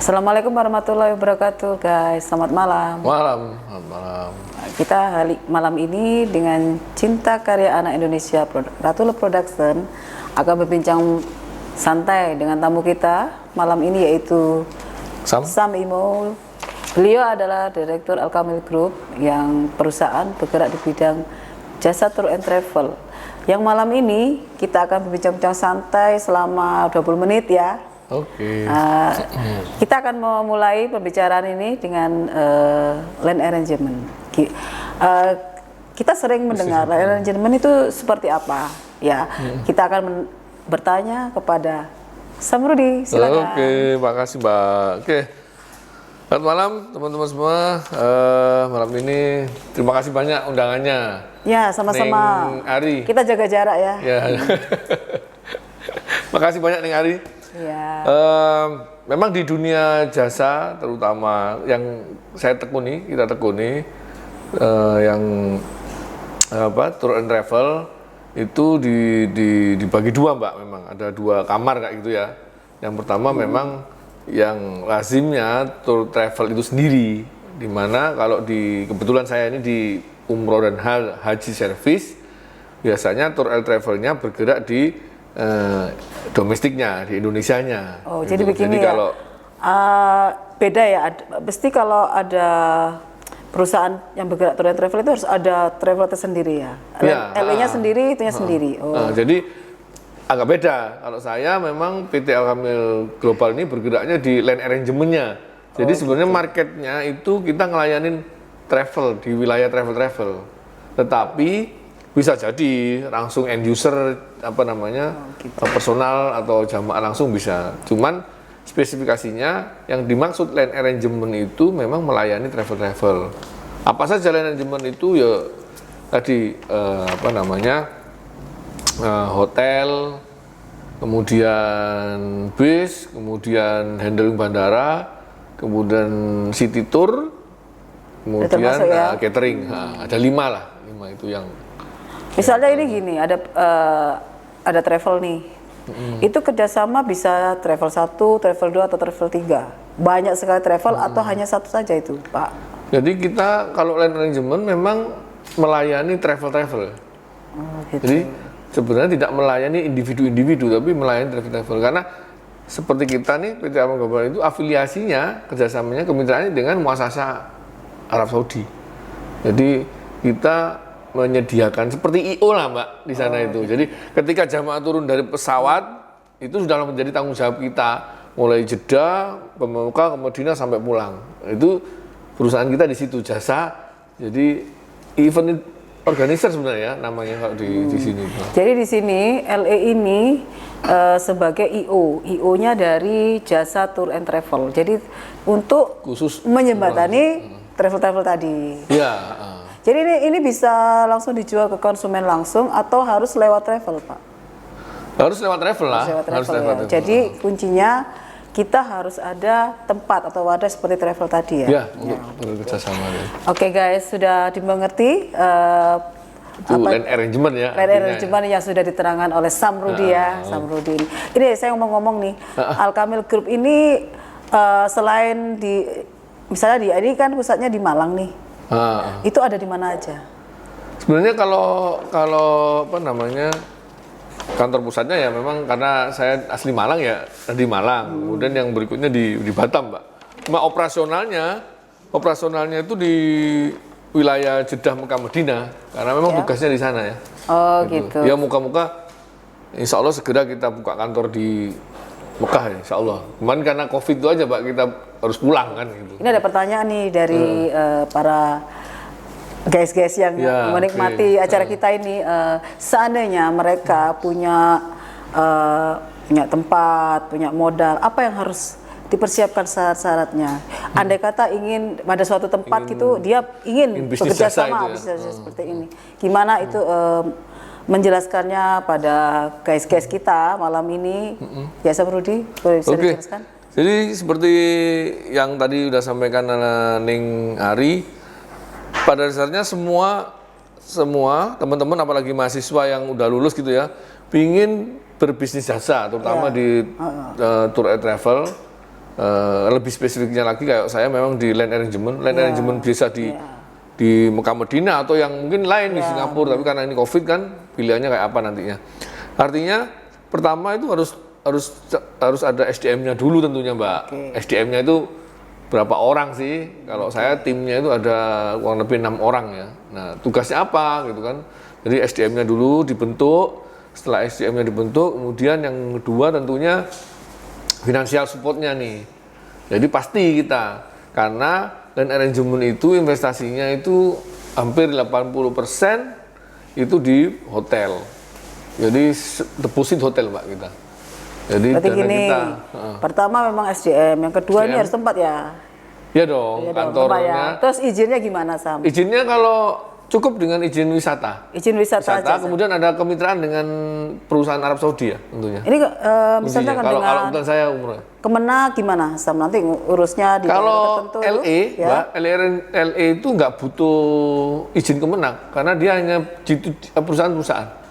Assalamualaikum warahmatullahi wabarakatuh, guys. Selamat malam. Selamat malam. Kita malam ini dengan Cinta Karya Anak Indonesia Ratule Production akan berbincang santai dengan tamu kita malam ini, yaitu Sam Imo. Beliau adalah Direktur Al-Kamil Group yang perusahaan bergerak di bidang jasa tour and travel. Yang malam ini kita akan berbincang santai selama 20 menit ya. Oke. Kita akan memulai pembicaraan ini dengan land arrangement. Kita sering mendengar land arrangement itu seperti apa, ya. Kita akan bertanya kepada Sam Rudi. Silakan. Oke, makasih Mbak. Oke. Selamat malam teman-teman semua. Malam ini terima kasih banyak undangannya. Ya, sama-sama. Neng Ari. Kita jaga jarak ya. Ya. Makasih banyak Neng Ari. Ya. Memang di dunia jasa, terutama yang kita tekuni, yang tour and travel itu dibagi dua Mbak. Memang ada dua kamar kayak gitu ya. Yang pertama memang yang lazimnya tour travel itu sendiri, dimana kalau kebetulan saya ini di umroh dan haji service, biasanya tour and travelnya bergerak di domestiknya, di Indonesianya. Oh, gitu. jadi begini jadi ya. kalau beda ya. Mesti kalau ada perusahaan yang bergerak tour and travel itu harus ada travel tersendiri ya. LE-nya sendiri, itunya sendiri. Oh. Jadi agak beda. Kalau saya memang PT Al-Kamil Global ini bergeraknya di land arrangement-nya. Jadi sebenarnya marketnya itu kita ngelayanin travel di wilayah travel. Tetapi bisa jadi langsung end user personal atau jamaah langsung bisa. Cuman spesifikasinya yang dimaksud land arrangement itu memang melayani travel. Apa saja land arrangement itu ya tadi hotel, kemudian bis, kemudian handling bandara, kemudian city tour, kemudian catering. Ada 5 itu yang. Misalnya ini gini, ada travel nih. Itu kerjasama bisa travel 1, travel 2 atau travel 3. Banyak sekali travel atau hanya satu saja itu, Pak? Jadi kita kalau land arrangement memang melayani travel. Gitu. Jadi sebenarnya tidak melayani individu-individu, tapi melayani travel. Karena seperti kita nih, PT Al-Kamil Global itu afiliasinya, kerjasamanya, kemitraannya dengan muasasa Arab Saudi. Jadi kita menyediakan seperti IO lah Mbak di sana itu. Jadi ketika jamaah turun dari pesawat itu sudah menjadi tanggung jawab kita, mulai Jeddah, Pemuka, ke Madinah sampai pulang. Itu perusahaan kita di situ jasa. Jadi event organizer sebenarnya namanya kalau di sini. Jadi di sini LE ini sebagai IO-nya dari jasa tour and travel. Jadi untuk khusus menjembatani travel tadi. Iya. Jadi ini bisa langsung dijual ke konsumen langsung atau harus lewat travel, Pak? Harus lewat travel lah. Harus lewat travel. Jadi kuncinya kita harus ada tempat atau wadah seperti travel tadi ya? Ya, untuk kerjasama. Oke guys, sudah dimengerti itu land arrangement ya. Land arrangement yang sudah diterangkan oleh Sam Rudi ya. Sam Rudi. Ini saya ngomong-ngomong nih, Al-Kamil Group ini selain misalnya ini kan pusatnya di Malang nih. Itu ada di mana aja? Sebenarnya kalau kantor pusatnya ya memang karena saya asli Malang ya di Malang. Kemudian yang berikutnya di Batam, Mbak. Cuma operasionalnya itu di wilayah Jeddah, Mekah, Madinah karena memang tugasnya di sana ya. Oh gitu. Ya muka-muka Insya Allah segera kita buka kantor di Mekah ya, Insya Allah. Cuman karena COVID itu aja Pak, kita harus pulang kan gitu. Ini ada pertanyaan nih dari para guys-guys yang menikmati acara kita ini. Seandainya mereka punya tempat, punya modal, apa yang harus dipersiapkan syarat-syaratnya? Andai kata ingin pada suatu tempat gitu, dia ingin bekerja sama bisnis seperti ini. Gimana itu menjelaskannya pada guys-guys kita malam ini? Ya, Sam Rudi, boleh bisa dijelaskan? Jadi seperti yang tadi udah sampaikan Neng Ari, pada dasarnya semua teman-teman apalagi mahasiswa yang udah lulus gitu ya, pingin berbisnis jasa, terutama di tour and travel, lebih spesifiknya lagi kayak saya memang di land arrangement. Land arrangement biasa di Mekah Medina atau yang mungkin lain di Singapura, tapi karena ini COVID kan pilihannya kayak apa nantinya. Artinya pertama itu harus ada SDM-nya dulu tentunya, Mbak. SDM-nya itu berapa orang sih? Kalau saya timnya itu ada kurang lebih 6 orang ya. Nah, tugasnya apa gitu kan? Jadi SDM-nya dulu dibentuk. Setelah SDM-nya dibentuk, kemudian yang kedua tentunya financial support-nya nih. Jadi pasti kita, karena land arrangement itu investasinya itu hampir 80% itu di hotel. Jadi deposit hotel, Mbak, kita. Jadi berarti gini, kita, pertama memang SDM, yang kedua ini harus tempat ya? Iya dong, kantornya. Ya. Terus izinnya gimana, Sam? Izinnya kalau cukup dengan izin wisata. Izin wisata aja. Kemudian ada kemitraan dengan perusahaan Arab Saudi ya tentunya. Ini misalnya kan kalau dengan kebetulan saya umroh. Kemenang gimana, Sam? Nanti urusnya di kalau tertentu. LE, ya? Mbak, LE itu nggak butuh izin Kemenang karena dia hanya perusahaan-perusahaan.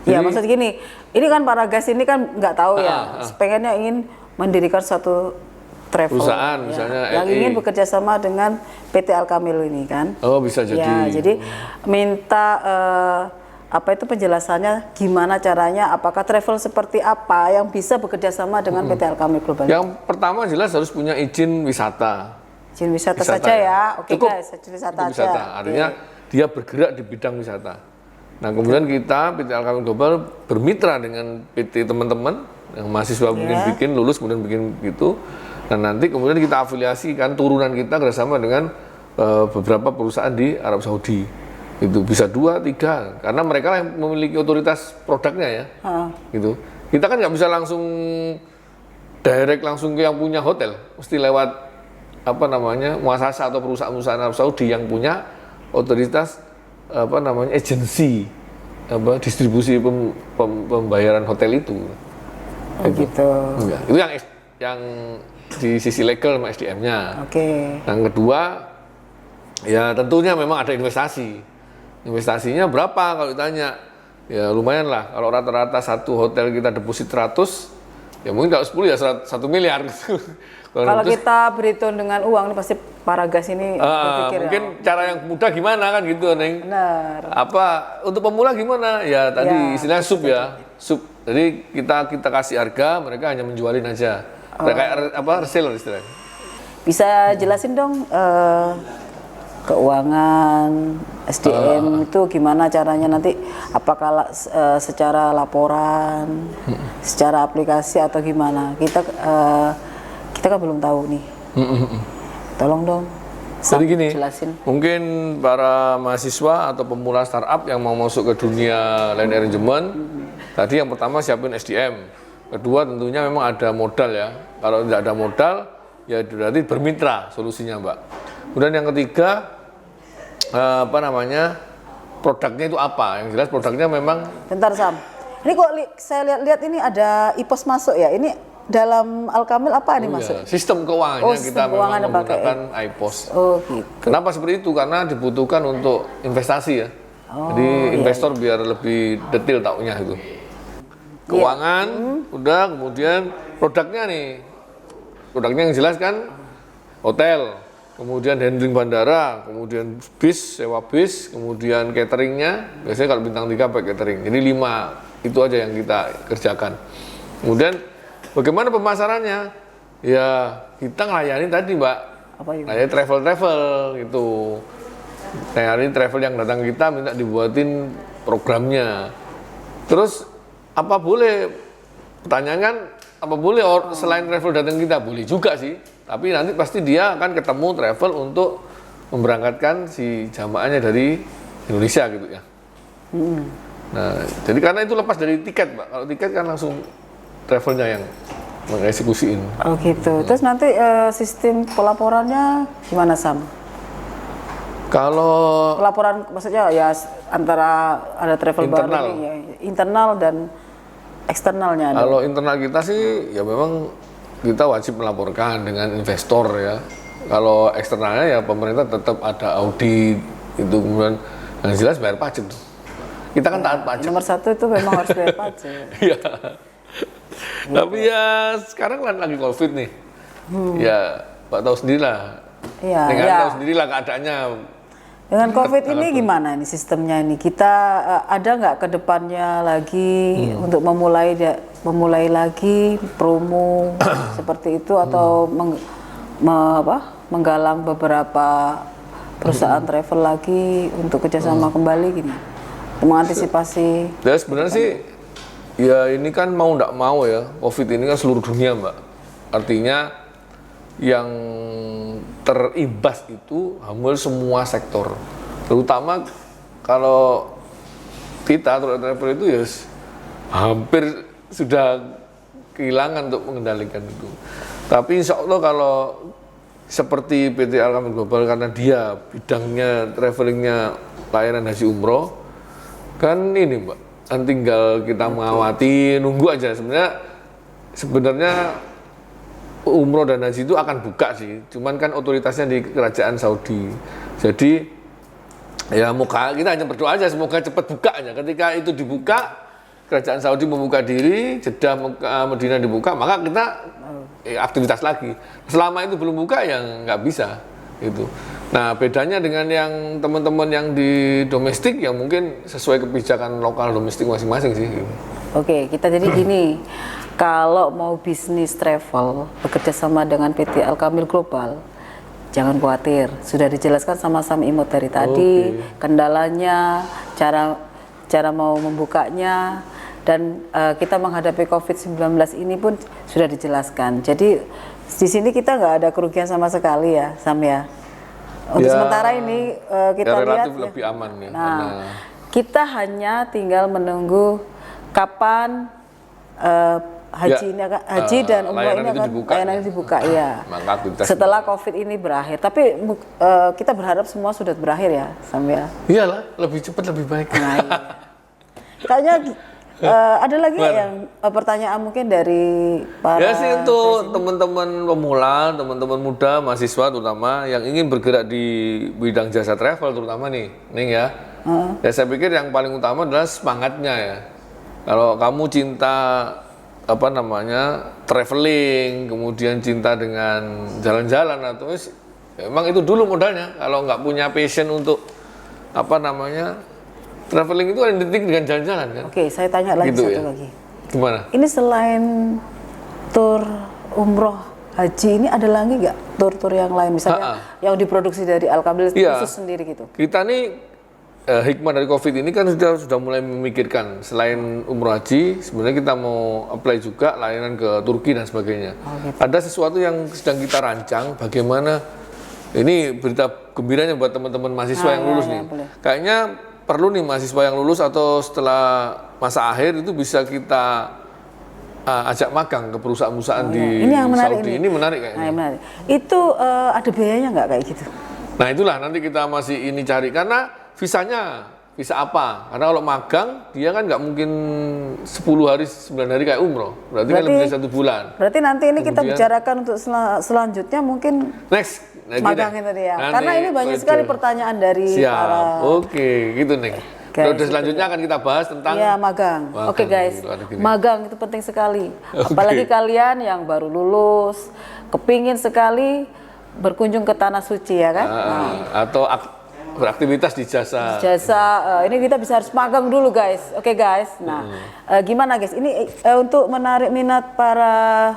Ya, maksud gini, ini kan para gas ini kan nggak tahu ya, pengennya ingin mendirikan suatu travel perusahaan ya, misalnya yang ingin bekerja sama dengan PT Al-Kamil ini kan. Oh, bisa jadi. Ya, jadi minta apa itu penjelasannya gimana caranya, apakah travel seperti apa yang bisa bekerja sama dengan PT Al-Kamil Global. Yang pertama jelas harus punya izin wisata. Izin wisata saja ya. Oke, cukup guys, izin wisata aja. Artinya dia bergerak di bidang wisata. Nah, kemudian kita PT Al-Kamil Global bermitra dengan PT teman-teman yang mahasiswa mungkin bikin lulus kemudian bikin gitu. Dan nanti kemudian kita afiliasikan turunan kita kerjasama dengan beberapa perusahaan di Arab Saudi. Itu bisa 2, 3 karena mereka yang memiliki otoritas produknya ya. Gitu. Kita kan nggak bisa langsung direct langsung ke yang punya hotel, mesti lewat apa namanya muasasa atau perusahaan-perusahaan Arab Saudi yang punya otoritas apa namanya agensi distribusi pembayaran hotel itu. Gitu. Itu yang di sisi legal sama SDM-nya. Yang kedua, ya tentunya memang ada investasi. Investasinya berapa kalau ditanya? Ya lumayan lah. Kalau rata-rata satu hotel kita deposit 100, ya mungkin kalau 10 ya 1 miliar gitu. Kalau kita berhitung dengan uang, ini pasti para gas ini berpikir mungkin cara yang mudah gimana kan gitu, Neng. Benar. Apa untuk pemula gimana? Ya tadi istilahnya sub ya. Sub. Jadi kita kasih harga, mereka hanya menjualin aja. Kayak apa reseller istilahnya. Bisa jelasin dong keuangan SDM itu gimana caranya nanti, apakah secara laporan, secara aplikasi atau gimana? Kita kan belum tahu nih. Tolong dong. Jadi gini, jelasin. Mungkin para mahasiswa atau pemula startup yang mau masuk ke dunia land arrangement, tadi yang pertama siapin SDM. Kedua tentunya memang ada modal ya. Kalau tidak ada modal, ya berarti bermitra solusinya, Mbak. Kemudian yang ketiga, apa namanya, produknya itu apa? Yang jelas produknya memang. Bentar, Sam. Ini kok saya lihat-lihat ini ada IPOS masuk ya? Ini dalam Al-Kamil apa nih masuk? Sistem keuangannya kita memang menggunakan IPOS. Oh gitu. Kenapa seperti itu? Karena dibutuhkan untuk investasi ya. Jadi investor biar lebih detail taunya itu. Keuangan, udah, kemudian produknya nih. Produknya yang jelas kan hotel, kemudian handling bandara, kemudian bis, sewa bis, kemudian cateringnya. Biasanya kalau bintang 3 pakai catering. Jadi 5 itu aja yang kita kerjakan. Kemudian bagaimana pemasarannya? Ya kita ngelayani tadi, Mbak. Layani travel gitu. Layani travel yang datang kita minta dibuatin programnya. Terus apa boleh? Pertanyaan kan apa boleh selain travel datang kita? Boleh juga sih. Tapi nanti pasti dia akan ketemu travel untuk memberangkatkan si jamaahnya dari Indonesia gitu ya. Nah, jadi karena itu lepas dari tiket, Mbak. Kalau tiket kan langsung travelnya yang mengeksekusiin. Oh gitu. Terus nanti sistem pelaporannya gimana, Sam? Kalau pelaporan maksudnya ya antara ada travel internal. baru ya, internal dan eksternalnya. Kalau internal kita sih ya memang kita wajib melaporkan dengan investor ya. Kalau eksternalnya ya pemerintah tetap ada audit itu, kemudian yang jelas bayar pajak tuh. Kita kan taat pajak. Nomor 1 itu memang harus bayar pajak. Iya. Tapi ya sekarang kan lagi COVID nih. Ya, Pak tahu sendirilah. Iya, Dengan ya. tahu sendirilah keadaannya. Dengan COVID ini gimana ini sistemnya ini? Kita ada nggak ke depannya lagi untuk memulai lagi promo seperti itu atau menggalang beberapa perusahaan travel lagi untuk kerjasama kembali gini? Mengantisipasi. Ya sebenarnya sih, ya ini kan mau nggak mau ya, COVID ini kan seluruh dunia Mbak. Artinya yang terimbas itu hampir semua sektor. Terutama kalau kita travel itu ya hampir sudah kehilangan untuk mengendalikan itu. Tapi insya Allah kalau seperti PT Al-Kamil Global karena dia bidangnya travelingnya layanan haji umroh, kan ini Mbak, kan tinggal kita mengawati, nunggu aja. Sebenarnya umroh dan haji itu akan buka sih, cuman kan otoritasnya di kerajaan Saudi. Jadi ya kita hanya berdoa aja semoga cepat buka aja. Ketika itu dibuka, kerajaan Saudi membuka diri, Jeddah, Mekah, Madinah dibuka, maka kita aktivitas lagi. Selama itu belum buka ya nggak bisa itu. Nah bedanya dengan yang teman-teman yang di domestik yang mungkin sesuai kebijakan lokal domestik masing-masing sih. Oke, kita jadi gini, kalau mau bisnis travel bekerja sama dengan PT Al-Kamil Global, jangan khawatir, sudah dijelaskan sama Sam Imot dari tadi, kendalanya, cara mau membukanya, dan kita menghadapi COVID-19 ini pun sudah dijelaskan. Jadi di sini kita nggak ada kerugian sama sekali ya, Sam ya. Untuk sementara ini kita lihat relatif lebih aman ya. Nah, kita hanya tinggal menunggu kapan haji dan umroh ini akan layanan dibuka ya. Setelah COVID ini berakhir. Tapi kita berharap semua sudah berakhir ya, Sam ya. Iyalah, lebih cepat lebih baik. Nah, iya. Kayaknya ada lagi yang pertanyaan mungkin dari para ya sih untuk teman-teman pemula, teman-teman muda, mahasiswa terutama yang ingin bergerak di bidang jasa travel terutama nih, Ning ya. Ya saya pikir yang paling utama adalah semangatnya ya. Kalau kamu cinta traveling, kemudian cinta dengan jalan-jalan atau emang itu dulu modalnya. Kalau nggak punya passion untuk traveling itu kan identik dengan jalan-jalan kan. Oke, saya tanya lagi gitu satu ya. lagi. Gimana? Ini selain tur umroh haji ini ada lagi nggak tur-tur yang lain misalnya yang diproduksi dari Al-Kamil khusus sendiri gitu? Kita nih hikmah dari COVID ini kan sudah mulai memikirkan selain umroh haji, sebenarnya kita mau apply juga layanan ke Turki dan sebagainya. Gitu. Ada sesuatu yang sedang kita rancang, bagaimana ini berita gembiranya buat teman-teman mahasiswa yang lulus nih. Boleh. Kayaknya perlu nih mahasiswa yang lulus atau setelah masa akhir itu bisa kita ajak magang ke perusahaan-perusahaan di ini yang menarik Saudi. Ini menarik kayaknya. Nah, menarik. Itu ada biayanya nggak kayak gitu? Nah itulah nanti kita masih ini cari karena visa apa? Karena kalau magang dia kan nggak mungkin 10 hari 9 hari kayak umroh. Berarti kan lebih dari 1 bulan. Berarti nanti ini kita bicarakan untuk selanjutnya mungkin next magang itu ya. Karena ini banyak sekali pertanyaan dari para. Oke, gitu nih. Periode selanjutnya akan kita bahas tentang magang. Oke guys, magang itu penting sekali. Apalagi kalian yang baru lulus, kepingin sekali berkunjung ke tanah suci ya kan? Atau beraktivitas di jasa. Ini kita bisa harus magang dulu guys. Oke guys. Nah, gimana guys? Ini untuk menarik minat para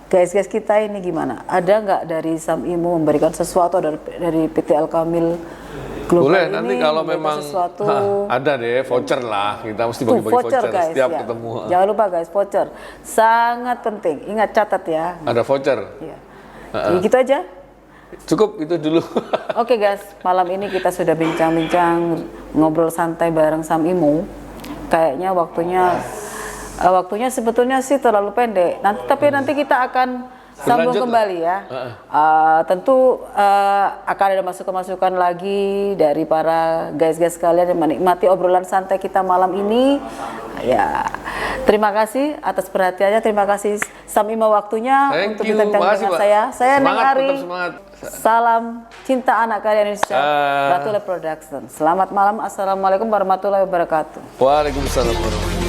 guys kita ini gimana? Ada nggak dari Sam Imo memberikan sesuatu dari PT Al-Kamil Global? Boleh ini nanti kalau memang ada deh voucher lah, kita mesti bagi-bagi voucher guys, setiap ya. ketemu. Jangan lupa guys, voucher sangat penting. Ingat catat ya. Ada voucher. Ya. Jadi gitu aja. Cukup itu dulu. Oke guys, malam ini kita sudah bincang-bincang ngobrol santai bareng Sam Imo. Kayaknya waktunya sebetulnya sih terlalu pendek. Tapi nanti kita akan sambung kembali ya. Tentu akan ada masukan-masukan lagi dari para guys-guys kalian yang menikmati obrolan santai kita malam ini. Ya, terima kasih atas perhatiannya. Terima kasih Sam Imo waktunya untuk bincang dengan saya. Saya Neng Ari. Salam cinta anak karya Indonesia. Ratu Production. Selamat malam. Assalamualaikum warahmatullahi wabarakatuh. Waalaikumsalam warahmatullahi wabarakatuh.